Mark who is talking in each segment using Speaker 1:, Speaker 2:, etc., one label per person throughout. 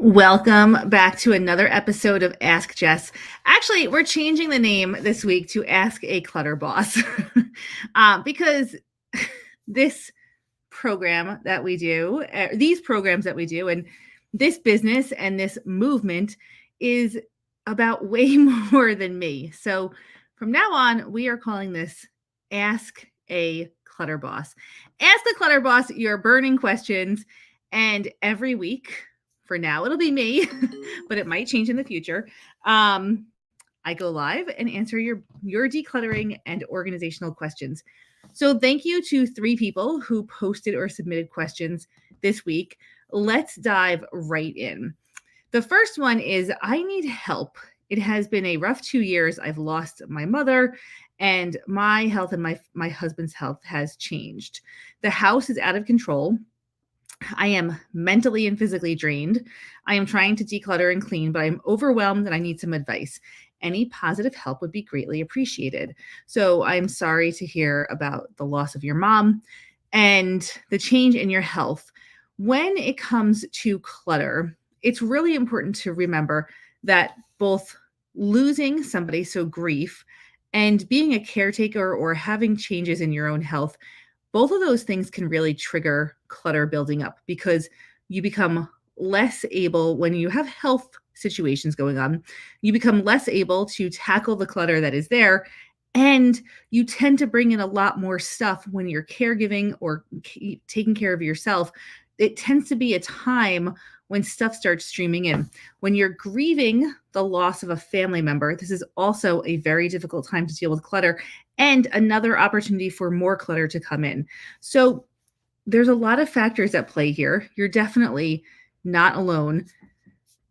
Speaker 1: Welcome back to another episode of Ask Jess. Actually, we're changing the name this week to Ask a Clutter Boss because this program that we do, these programs that we do, and this business and this movement is about way more than me. So from now on, we are calling this Ask a Clutter Boss. Ask the Clutter Boss your burning questions, and every week, for now, it'll be me, but it might change in the future. I go live and answer your decluttering and organizational questions. So thank you to 3 people who posted or submitted questions this week. Let's dive right in. The first one is I need help. It has been a rough 2 years. I've lost my mother, and my health and my husband's health has changed. The house is out of control. I am mentally and physically drained. I am trying to declutter and clean, but I'm overwhelmed and I need some advice. Any positive help would be greatly appreciated. So I'm sorry to hear about the loss of your mom and the change in your health. When it comes to clutter, it's really important to remember that both losing somebody, so grief, and being a caretaker or having changes in your own health, both of those things can really trigger clutter building up because you become less able when you have health situations going on, you become less able to tackle the clutter that is there. And you tend to bring in a lot more stuff when you're caregiving or taking care of yourself. It tends to be a time when stuff starts streaming in. When you're grieving the loss of a family member, this is also a very difficult time to deal with clutter and another opportunity for more clutter to come in. So there's a lot of factors at play here. You're definitely not alone.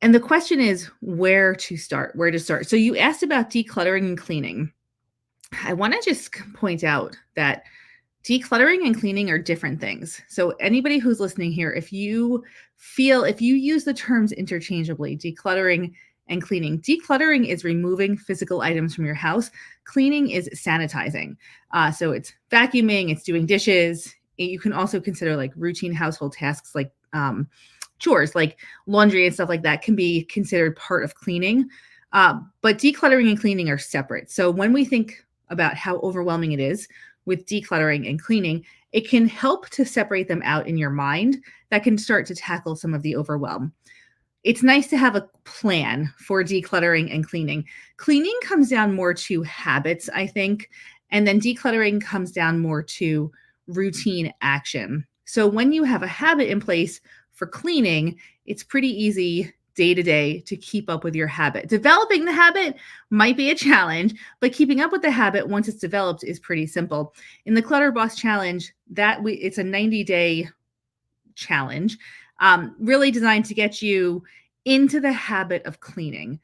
Speaker 1: And the question is where to start. So you asked about decluttering and cleaning. I want to just point out that decluttering and cleaning are different things. So anybody who's listening here, if you use the terms interchangeably, decluttering and cleaning, decluttering is removing physical items from your house. Cleaning is sanitizing. So it's vacuuming, it's doing dishes. You can also consider like routine household tasks like chores, like laundry and stuff like that can be considered part of cleaning. But decluttering and cleaning are separate. So when we think about how overwhelming it is with decluttering and cleaning, it can help to separate them out in your mind that can start to tackle some of the overwhelm. It's nice to have a plan for decluttering and cleaning. Cleaning comes down more to habits, I think, and then decluttering comes down more to routine action. So when you have a habit in place for cleaning, it's pretty easy day to day to keep up with your habit. Developing the habit might be a challenge, but keeping up with the habit once it's developed is pretty simple. In the Clutter Boss Challenge, it's a 90-day challenge, really designed to get you into the habit of cleaning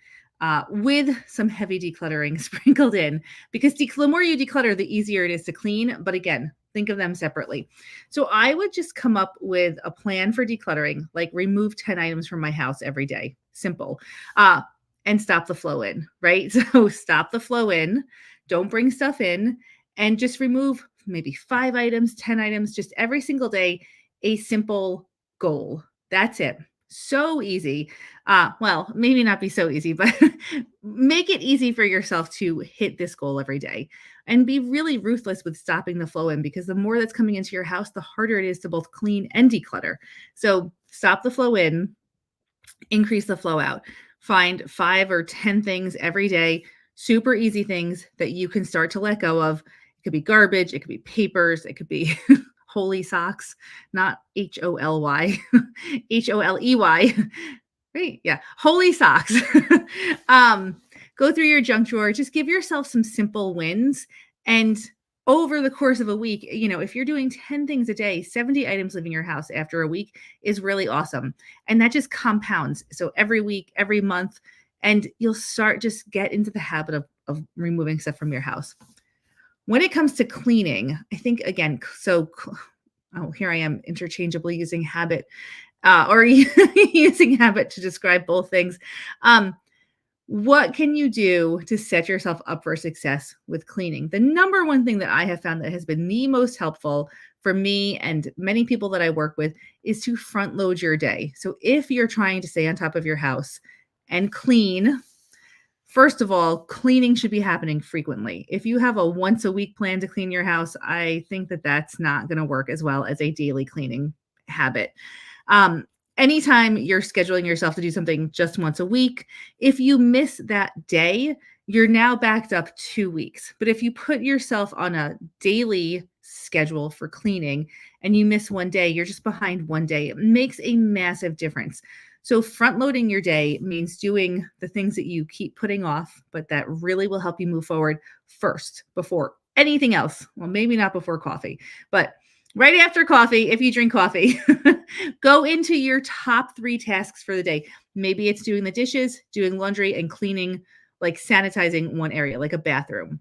Speaker 1: with some heavy decluttering sprinkled in, because the more you declutter, the easier it is to clean. But again, think of them separately. So I would just come up with a plan for decluttering, like remove 10 items from my house every day. Simple. And stop the flow in, right? So stop the flow in, don't bring stuff in, and just remove maybe 5 items, 10 items, just every single day, a simple goal. That's it. So easy. Well, maybe not be so easy, but make it easy for yourself to hit this goal every day and be really ruthless with stopping the flow in, because the more that's coming into your house, the harder it is to both clean and declutter. So stop the flow in, increase the flow out. Find 5 or 10 things every day, super easy things that you can start to let go of. It could be garbage, it could be papers, it could be holy socks, not HOLY, HOLEY. Right? Yeah. Holy socks. Go through your junk drawer. Just give yourself some simple wins. And over the course of a week, if you're doing 10 things a day, 70 items leaving your house after a week is really awesome. And that just compounds. So every week, every month, and you'll just get into the habit of removing stuff from your house. When it comes to cleaning, I think, again, here I am interchangeably using habit or using habit to describe both things. What can you do to set yourself up for success with cleaning? The number one thing that I have found that has been the most helpful for me and many people that I work with is to front load your day. So if you're trying to stay on top of your house and clean, first of all, cleaning should be happening frequently. If you have a once a week plan to clean your house, I think that that's not going to work as well as a daily cleaning habit. Um, Anytime you're scheduling yourself to do something just once a week, if you miss that day, you're now backed up 2 weeks. But if you put yourself on a daily schedule for cleaning and you miss one day, you're just behind one day. It makes a massive difference. So, front loading your day means doing the things that you keep putting off, but that really will help you move forward first before anything else. Well, maybe not before coffee, but right after coffee, if you drink coffee, go into your top 3 tasks for the day. Maybe it's doing the dishes, doing laundry, and cleaning, like sanitizing one area, like a bathroom.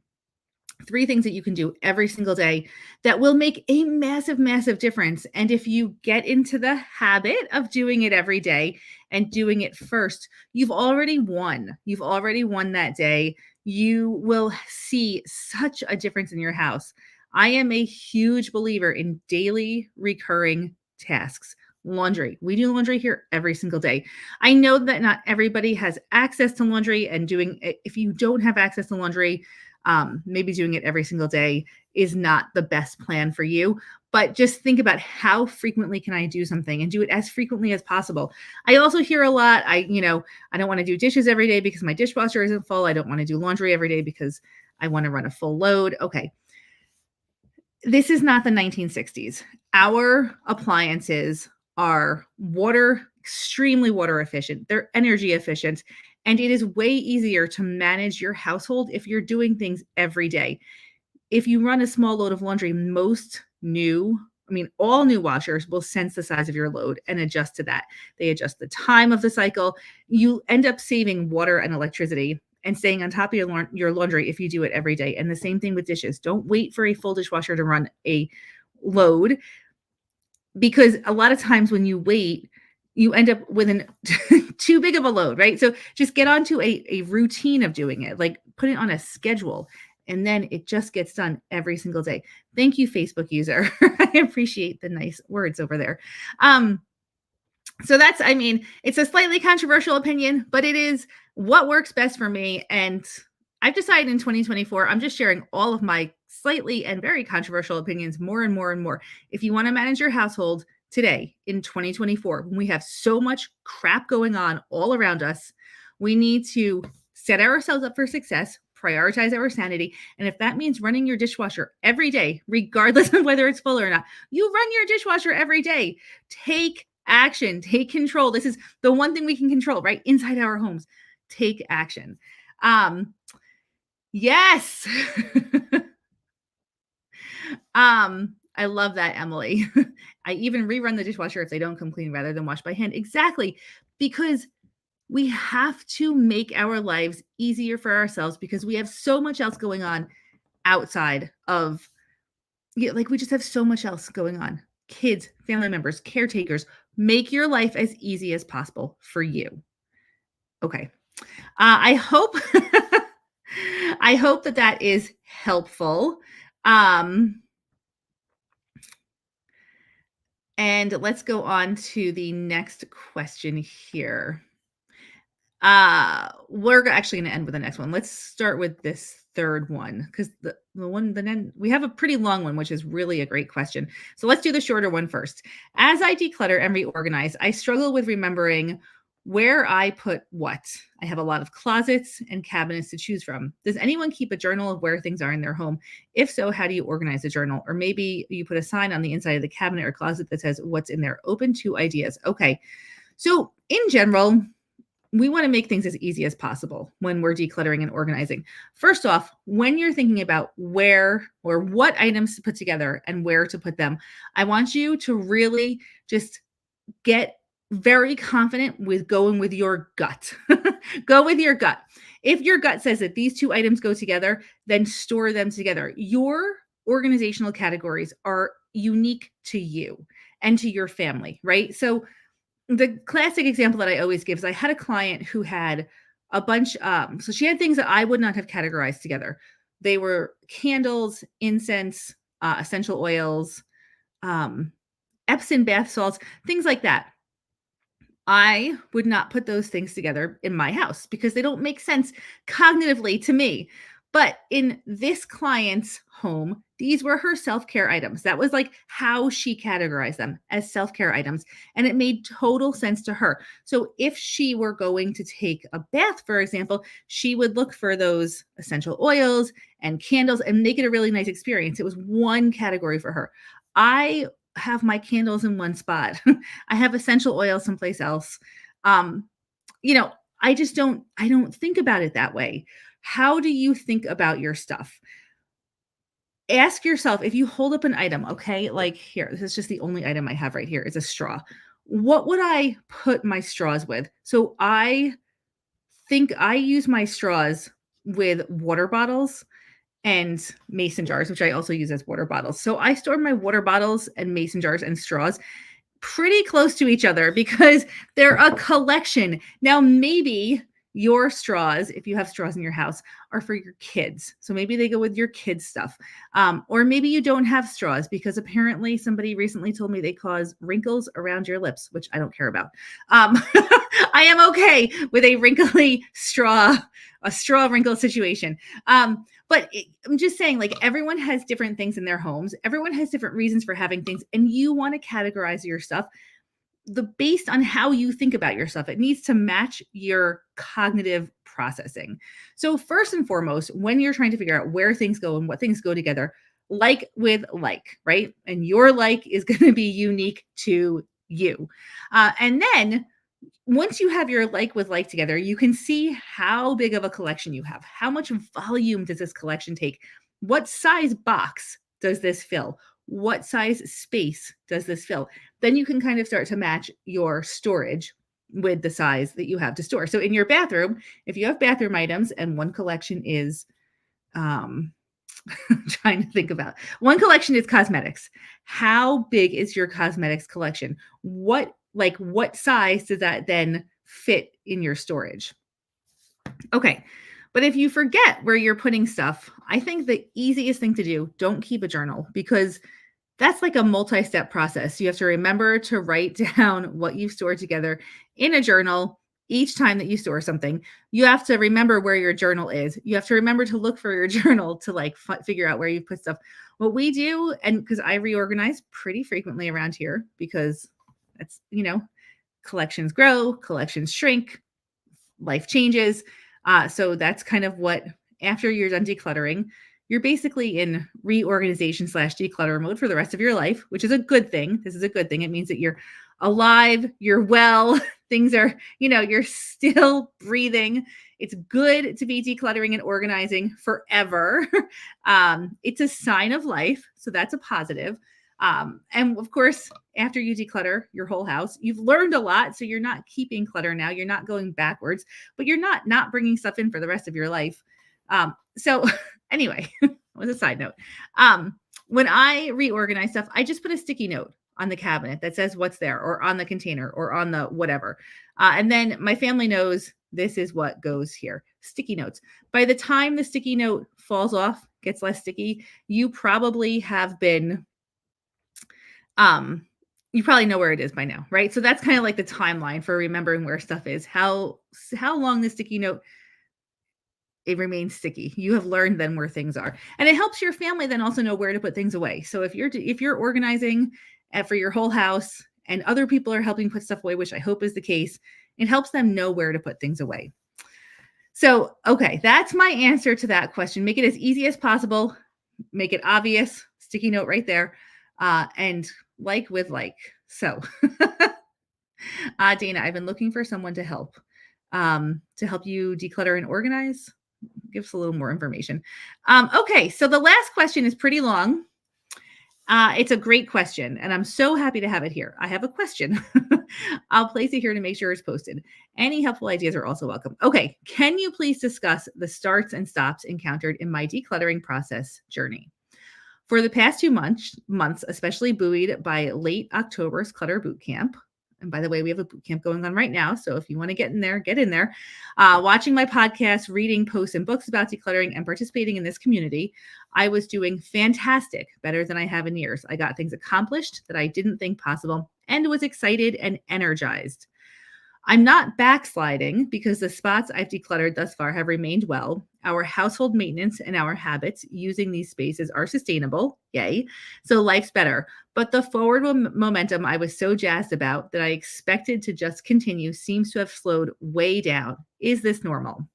Speaker 1: 3 things that you can do every single day that will make a massive, massive difference. And if you get into the habit of doing it every day and doing it first, you've already won. You've already won that day. You will see such a difference in your house. I am a huge believer in daily recurring tasks. Laundry. We do laundry here every single day. I know that not everybody has access to laundry, and doing it, if you don't have access to laundry, maybe doing it every single day is not the best plan for you. But just think about how frequently can I do something and do it as frequently as possible. I also hear a lot, I don't want to do dishes every day because my dishwasher isn't full. I don't want to do laundry every day because I want to run a full load. Okay. This is not the 1960s. Our appliances are extremely water efficient. They're energy efficient. And it is way easier to manage your household if you're doing things every day. If you run a small load of laundry, all new washers will sense the size of your load and adjust to that. They adjust the time of the cycle. You end up saving water and electricity and staying on top of your laundry if you do it every day. And the same thing with dishes. Don't wait for a full dishwasher to run a load, because a lot of times when you wait, you end up with an too big of a load, right? So just get onto a routine of doing it, like put it on a schedule, and then it just gets done every single day. Thank you, Facebook user. I appreciate the nice words over there. So it's a slightly controversial opinion, but it is what works best for me. And I've decided in 2024, I'm just sharing all of my slightly and very controversial opinions more and more and more. If you want to manage your household today in 2024, when we have so much crap going on all around us, we need to set ourselves up for success, prioritize our sanity. And if that means running your dishwasher every day, regardless of whether it's full or not, you run your dishwasher every day. Take action, take control. This is the one thing we can control, right? Inside our homes. Take action. Yes. I love that, Emily. I even rerun the dishwasher if they don't come clean rather than wash by hand. Exactly. Because we have to make our lives easier for ourselves, because we have so much else going on outside of, we just have so much else going on. Kids, family members, caretakers. Make your life as easy as possible for you. Okay. I hope I hope that is helpful. And let's go on to the next question here. We're actually going to end with the next one. Let's start with this third one, because we have a pretty long one, which is really a great question. So let's do the shorter one first. As I declutter and reorganize, I struggle with remembering where I put what. I have a lot of closets and cabinets to choose from. Does anyone keep a journal of where things are in their home? If so, how do you organize the journal? Or maybe you put a sign on the inside of the cabinet or closet that says what's in there. Open to ideas. Okay. So in general, we want to make things as easy as possible when we're decluttering and organizing. First off, when you're thinking about where or what items to put together and where to put them, I want you to really just get very confident with going with your gut. Go with your gut. If your gut says that these 2 items go together, then store them together. Your organizational categories are unique to you and to your family, right? So the classic example that I always give is I had a client who had a bunch. So she had things that I would not have categorized together. They were candles, incense, essential oils, um, Epsom bath salts, things like that. I would not put those things together in my house because they don't make sense cognitively to me. But in this client's home, these were her self care items. That was like how she categorized them as self care items. And it made total sense to her. So if she were going to take a bath, for example, she would look for those essential oils and candles and make it a really nice experience. It was one category for her. I have my candles in one spot. I have essential oil someplace else. Um, you know, I don't think about it that way. How do you think about your stuff? Ask yourself if you hold up an item, okay? Like here, this is just the only item I have right here is a straw. What would I put my straws with? So I think I use my straws with water bottles and mason jars, which I also use as water bottles. So I store my water bottles and mason jars and straws pretty close to each other because they're a collection. Now, maybe your straws, if you have straws in your house, are for your kids. So maybe they go with your kids' stuff. Or maybe you don't have straws because apparently somebody recently told me they cause wrinkles around your lips, which I don't care about. I am okay with a wrinkly straw, a straw wrinkle situation. But I'm just saying, like, everyone has different things in their homes. Everyone has different reasons for having things, and you want to categorize your stuff based on how you think about your stuff. It needs to match your cognitive processing. So first and foremost, when you're trying to figure out where things go and what things go together, like with like, right? And your like is going to be unique to you. And then once you have your like with like together, you can see how big of a collection you have. How much volume does this collection take? What size box does this fill? What size space does this fill? Then you can kind of start to match your storage with the size that you have to store. So in your bathroom, if you have bathroom items and one collection is I'm trying to think about one collection is cosmetics. How big is your cosmetics collection? What size does that then fit in your storage? Okay. But if you forget where you're putting stuff, I think the easiest thing to do, don't keep a journal because that's like a multi-step process. You have to remember to write down what you've stored together in a journal each time that you store something. You have to remember where your journal is. You have to remember to look for your journal to like figure out where you put stuff. What we do, and because I reorganize pretty frequently around here because that's, collections grow, collections shrink, life changes. So that's kind of what, after you're done decluttering, you're basically in reorganization / declutter mode for the rest of your life, which is a good thing. This is a good thing. It means that you're alive, you're well, things are, you're still breathing. It's good to be decluttering and organizing forever. It's a sign of life. So that's a positive. And of course, after you declutter your whole house, you've learned a lot. So you're not keeping clutter now. You're not going backwards, but you're not bringing stuff in for the rest of your life. So anyway, was a side note. When I reorganize stuff, I just put a sticky note on the cabinet that says what's there or on the container or on the whatever. And then my family knows this is what goes here. Sticky notes. By the time the sticky note falls off, gets less sticky, you probably have been, you probably know where it is by now, right? So that's kind of like the timeline for remembering where stuff is. How long the sticky note it remains sticky. You have learned then where things are. And it helps your family then also know where to put things away. So if you're organizing for your whole house and other people are helping put stuff away, which I hope is the case, it helps them know where to put things away. So, okay, that's my answer to that question. Make it as easy as possible. Make it obvious. Sticky note right there. And like with like. So, Dana, I've been looking for someone to help you declutter and organize. Give us a little more information. Okay, so the last question is pretty long. It's a great question, and I'm so happy to have it here. I have a question. I'll place it here to make sure it's posted. Any helpful ideas are also welcome. Okay, can you please discuss the starts and stops encountered in my decluttering process journey? For the past 2 months, especially buoyed by late October's Clutter Boot Camp, And by the way, we have a boot camp going on right now. So if you want to get in there, get in there. Watching my podcast, reading posts and books about decluttering, and participating in this community, I was doing fantastic, better than I have in years. I got things accomplished that I didn't think possible and was excited and energized. I'm not backsliding because the spots I've decluttered thus far have remained well. Our household maintenance and our habits using these spaces are sustainable. Yay. So life's better. But the forward momentum I was so jazzed about that I expected to just continue seems to have slowed way down. Is this normal?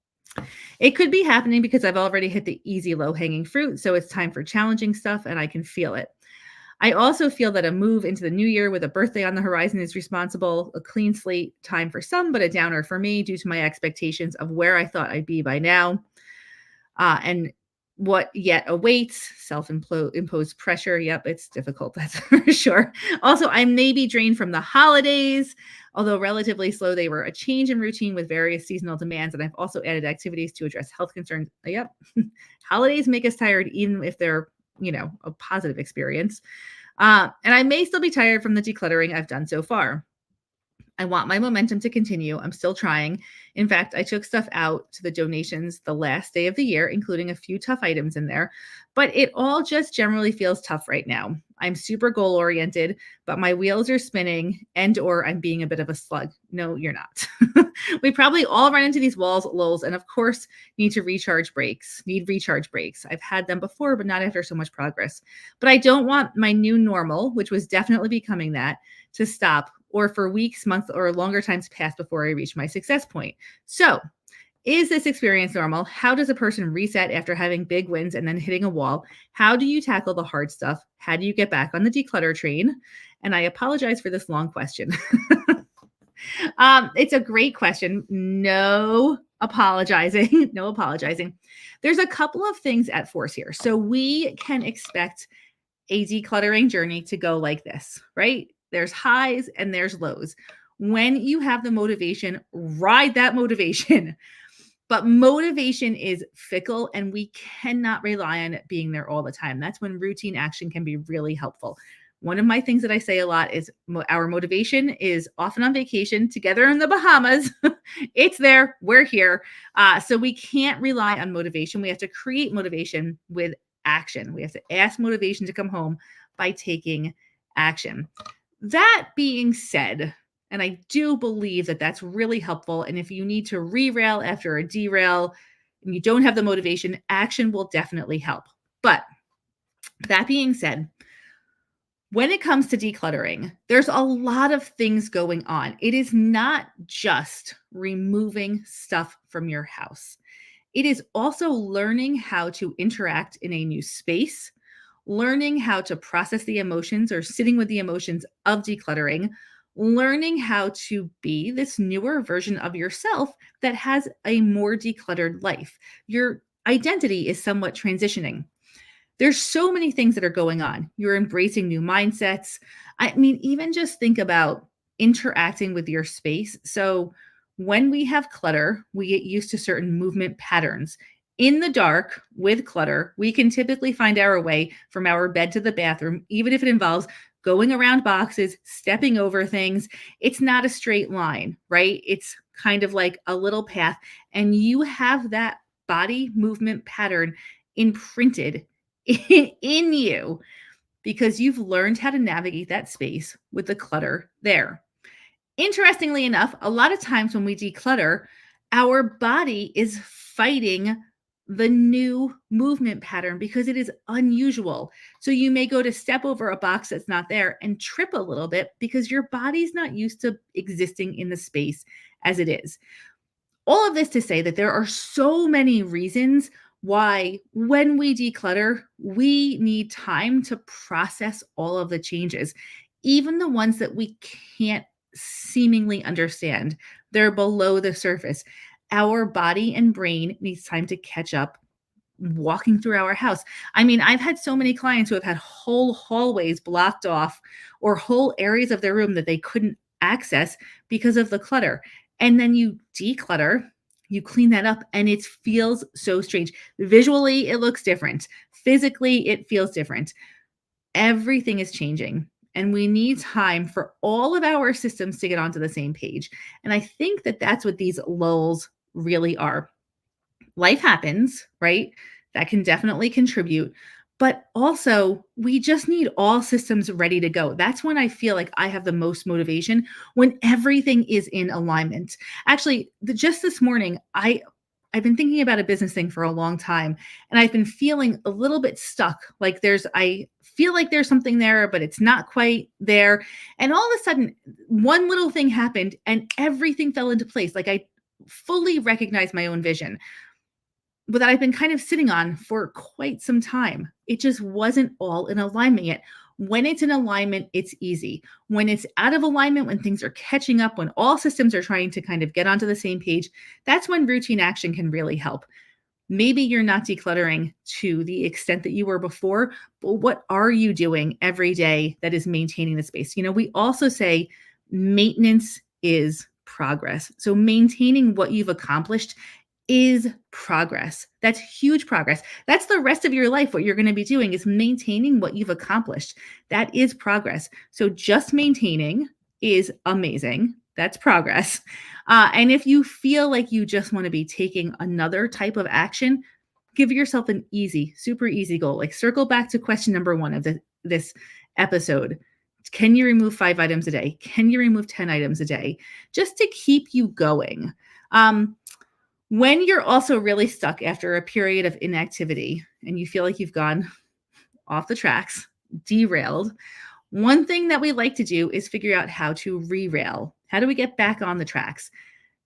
Speaker 1: It could be happening because I've already hit the easy, low hanging fruit. So it's time for challenging stuff and I can feel it. I also feel that a move into the new year with a birthday on the horizon is responsible, a clean slate time for some, but a downer for me due to my expectations of where I thought I'd be by now. And what yet awaits, self-imposed pressure. Yep, it's difficult, that's for sure. Also, I may be drained from the holidays, although relatively slow. They were a change in routine with various seasonal demands, and I've also added activities to address health concerns. Yep, holidays make us tired, even if they're a positive experience. And I may still be tired from the decluttering I've done so far. I want my momentum to continue. I'm still trying. In fact, I took stuff out to the donations the last day of the year, including a few tough items in there, but it all just generally feels tough right now. I'm super goal oriented, but my wheels are spinning or I'm being a bit of a slug. No, you're not. We probably all run into these walls, lulls, and of course need recharge breaks. I've had them before, but not after so much progress. But I don't want my new normal, which was definitely becoming that, to stop or for weeks, months, or longer times pass before I reach my success point. So, is this experience normal? How does a person reset after having big wins and then hitting a wall? How do you tackle the hard stuff? How do you get back on the declutter train? And I apologize for this long question. It's a great question. No apologizing. No apologizing. There's a couple of things at force here. So we can expect a decluttering journey to go like this, right? There's highs and there's lows. When you have the motivation, ride that motivation. But motivation is fickle and we cannot rely on it being there all the time. That's when routine action can be really helpful. One of my things that I say a lot is our motivation is often on vacation together in the Bahamas. It's there. We're here. So we can't rely on motivation. We have to create motivation with action. We have to ask motivation to come home by taking action. That being said, and I do believe that that's really helpful. And if you need to re-rail after a derail and you don't have the motivation, action will definitely help. But that being said, when it comes to decluttering, there's a lot of things going on. It is not just removing stuff from your house. It is also learning how to interact in a new space, learning how to process the emotions or sitting with the emotions of decluttering, learning how to be this newer version of yourself that has a more decluttered life. Your identity is somewhat transitioning. There's so many things that are going on. You're embracing new mindsets. I mean, even just think about interacting with your space. So when we have clutter, we get used to certain movement patterns. In the dark with clutter, we can typically find our way from our bed to the bathroom, even if it involves going around boxes, stepping over things. It's not a straight line, right? It's kind of like a little path. And you have that body movement pattern imprinted in you because you've learned how to navigate that space with the clutter there. Interestingly enough, a lot of times when we declutter, our body is fighting the new movement pattern because it is unusual. So you may go to step over a box that's not there and trip a little bit because your body's not used to existing in the space as it is. All of this to say that there are so many reasons why when we declutter, we need time to process all of the changes, even the ones that we can't seemingly understand. They're below the surface. Our body and brain needs time to catch up walking through our house. I mean, I've had so many clients who have had whole hallways blocked off or whole areas of their room that they couldn't access because of the clutter. And then you declutter, you clean that up, and it feels so strange. Visually, it looks different. Physically, it feels different. Everything is changing. and we need time for all of our systems to get onto the same page. And I think that that's what these lulls really are. Life happens, right? That can definitely contribute. But also, we just need all systems ready to go. That's when I feel like I have the most motivation, when everything is in alignment. Actually, just this morning, I've been thinking about a business thing for a long time, and I've been feeling a little bit stuck. Like I feel like there's something there, but it's not quite there. And all of a sudden, one little thing happened and everything fell into place. Like I fully recognized my own vision, but that I've been kind of sitting on for quite some time. It just wasn't all in alignment yet. When it's in alignment, it's easy. When it's out of alignment, when things are catching up, when all systems are trying to kind of get onto the same page, that's when routine action can really help. Maybe you're not decluttering to the extent that you were before, but what are you doing every day that is maintaining the space? We also say maintenance is progress. So maintaining what you've accomplished is progress. That's huge progress. That's the rest of your life. What you're going to be doing is maintaining what you've accomplished. That is progress. So just maintaining is amazing. That's progress. And if you feel like you just want to be taking another type of action, give yourself an easy, super easy goal. Like circle back to question number 1 of this episode. Can you remove 5 items a day? Can you remove 10 items a day? Just to keep you going. When you're also really stuck after a period of inactivity and you feel like you've gone off the tracks, derailed, one thing that we like to do is figure out how to re-rail. How do we get back on the tracks?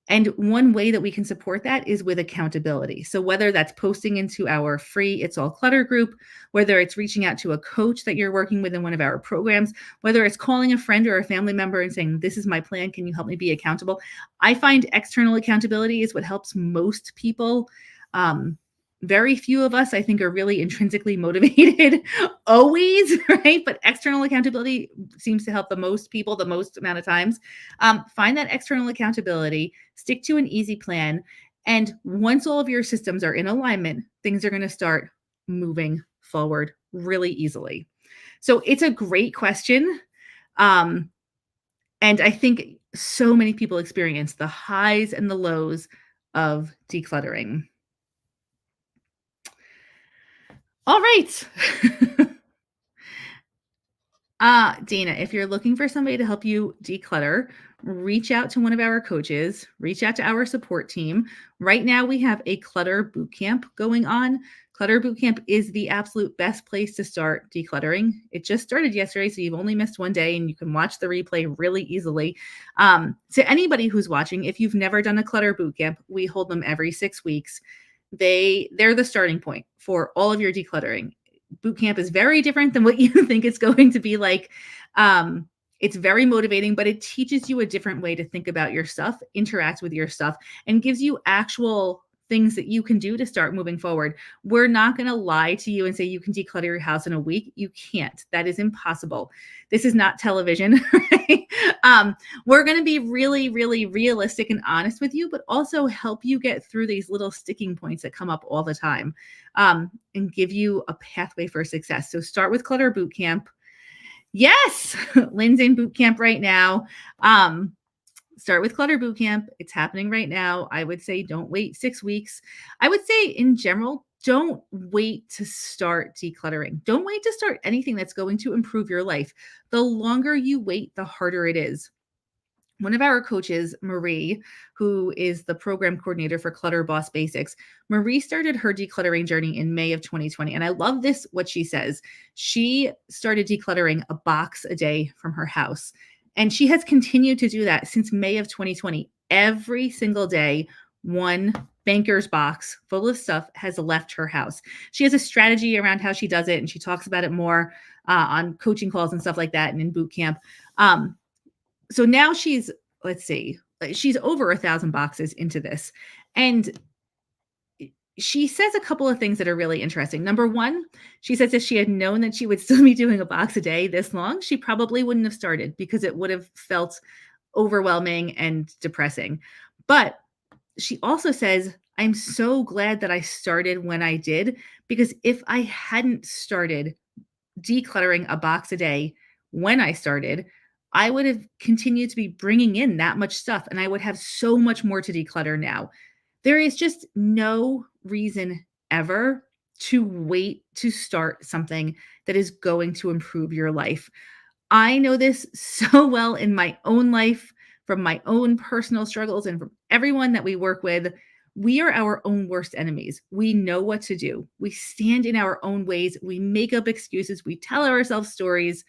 Speaker 1: And one way that we can support that is with accountability. So whether that's posting into our free It's All Clutter group, whether it's reaching out to a coach that you're working with in one of our programs, whether it's calling a friend or a family member and saying, this is my plan, can you help me be accountable? I find external accountability is what helps most people. Very few of us, I think, are really intrinsically motivated always, right? But external accountability seems to help the most people the most amount of times. Find that external accountability, stick to an easy plan. And once all of your systems are in alignment, things are going to start moving forward really easily. So it's a great question. And I think so many people experience the highs and the lows of decluttering. All right. Dana, if you're looking for somebody to help you declutter, reach out to one of our coaches, reach out to our support team. Right now, we have a clutter bootcamp going on. Clutter bootcamp is the absolute best place to start decluttering. It just started yesterday, so you've only missed one day and you can watch the replay really easily. To anybody who's watching, if you've never done a clutter bootcamp, we hold them every 6 weeks. They're the starting point for all of your decluttering. Boot camp is very different than what you think it's going to be like. It's very motivating, but it teaches you a different way to think about your stuff, interact with your stuff, and gives you actual things that you can do to start moving forward. We're not going to lie to you and say you can declutter your house in a week. You can't. That is impossible. This is not television, right? We're going to be really, really realistic and honest with you, but also help you get through these little sticking points that come up all the time, and give you a pathway for success. So start with Clutter Bootcamp. Yes, Lynn's in boot camp right now. Start with Clutter Bootcamp. It's happening right now. I would say don't wait 6 weeks. I would say in general, don't wait to start decluttering. Don't wait to start anything that's going to improve your life. The longer you wait, the harder it is. One of our coaches, Marie, who is the program coordinator for Clutter Boss Basics, Marie started her decluttering journey in May of 2020. And I love this, what she says. She started decluttering a box a day from her house. And she has continued to do that since May of 2020. Every single day, one banker's box full of stuff has left her house. She has a strategy around how she does it, and she talks about it more on coaching calls and stuff like that and in boot camp. So now she's over 1,000 boxes into this. And she says a couple of things that are really interesting. Number one, she says if she had known that she would still be doing a box a day this long, she probably wouldn't have started because it would have felt overwhelming and depressing. But she also says, I'm so glad that I started when I did, because if I hadn't started decluttering a box a day, when I started, I would have continued to be bringing in that much stuff and I would have so much more to declutter now. There is just no reason ever to wait to start something that is going to improve your life. I know this so well in my own life, from my own personal struggles, and from everyone that we work with. We are our own worst enemies. We know what to do. We stand in our own ways. We make up excuses. We tell ourselves stories.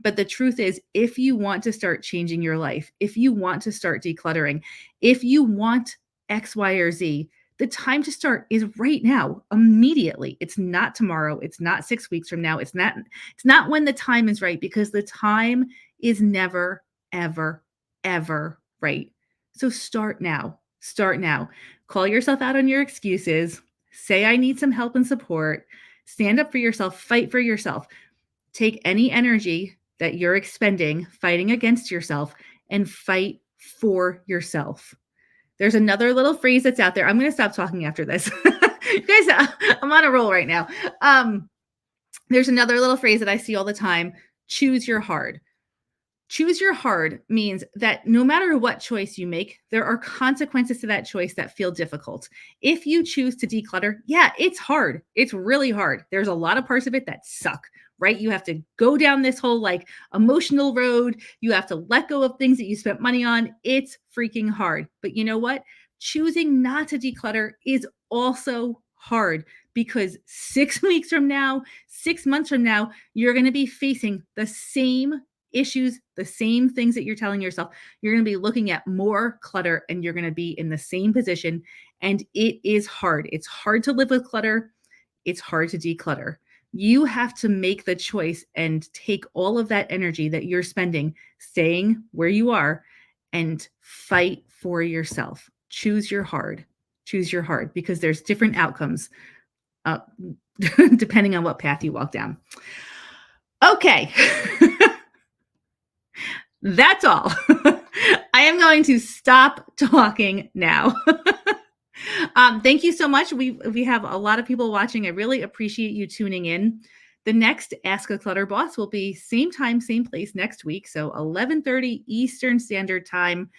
Speaker 1: But the truth is, if you want to start changing your life, if you want to start decluttering, if you want X, Y, or Z, the time to start is right now, immediately. It's not tomorrow. It's not 6 weeks from now. It's not when the time is right, because the time is never, ever, ever right. So start now. Start now. Call yourself out on your excuses. Say, I need some help and support. Stand up for yourself. Fight for yourself. Take any energy that you're expending fighting against yourself and fight for yourself. There's another little phrase that's out there. I'm going to stop talking after this. You guys, I'm on a roll right now. There's another little phrase that I see all the time. Choose your hard. Choose your hard means that no matter what choice you make, there are consequences to that choice that feel difficult. If you choose to declutter, yeah, it's hard. It's really hard. There's a lot of parts of it that suck, right? You have to go down this whole like emotional road. You have to let go of things that you spent money on. It's freaking hard. But you know what? Choosing not to declutter is also hard, because 6 weeks from now, 6 months from now, you're going to be facing the same issues, the same things that you're telling yourself. You're going to be looking at more clutter and you're going to be in the same position. And it is hard. It's hard to live with clutter. It's hard to declutter. You have to make the choice and take all of that energy that you're spending staying where you are and fight for yourself. Choose your hard. Choose your hard, because there's different outcomes depending on what path you walk down. Okay. That's all. I am going to stop talking now. Thank you so much. We have a lot of people watching. I really appreciate you tuning in. The next Ask a Clutter Boss will be same time, same place next week. So 11:30 Eastern Standard Time.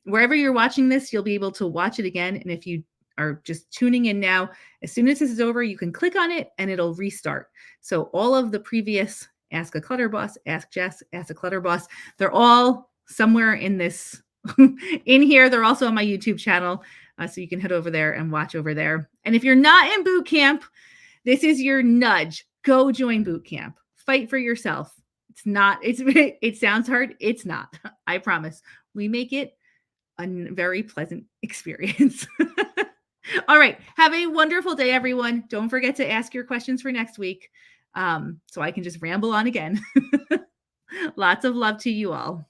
Speaker 1: Wherever you're watching this, you'll be able to watch it again. And if you are just tuning in now, as soon as this is over, you can click on it and it'll restart. So all of the previous Ask a Clutter Boss, Ask Jess, Ask a Clutter Boss, they're all somewhere in this, in here. They're also on my YouTube channel. So you can head over there and watch over there. And if you're not in boot camp, this is your nudge. Go join boot camp. Fight for yourself. It sounds hard. It's not. I promise. We make it a very pleasant experience. All right. Have a wonderful day, everyone. Don't forget to ask your questions for next week. So I can just ramble on again. Lots of love to you all.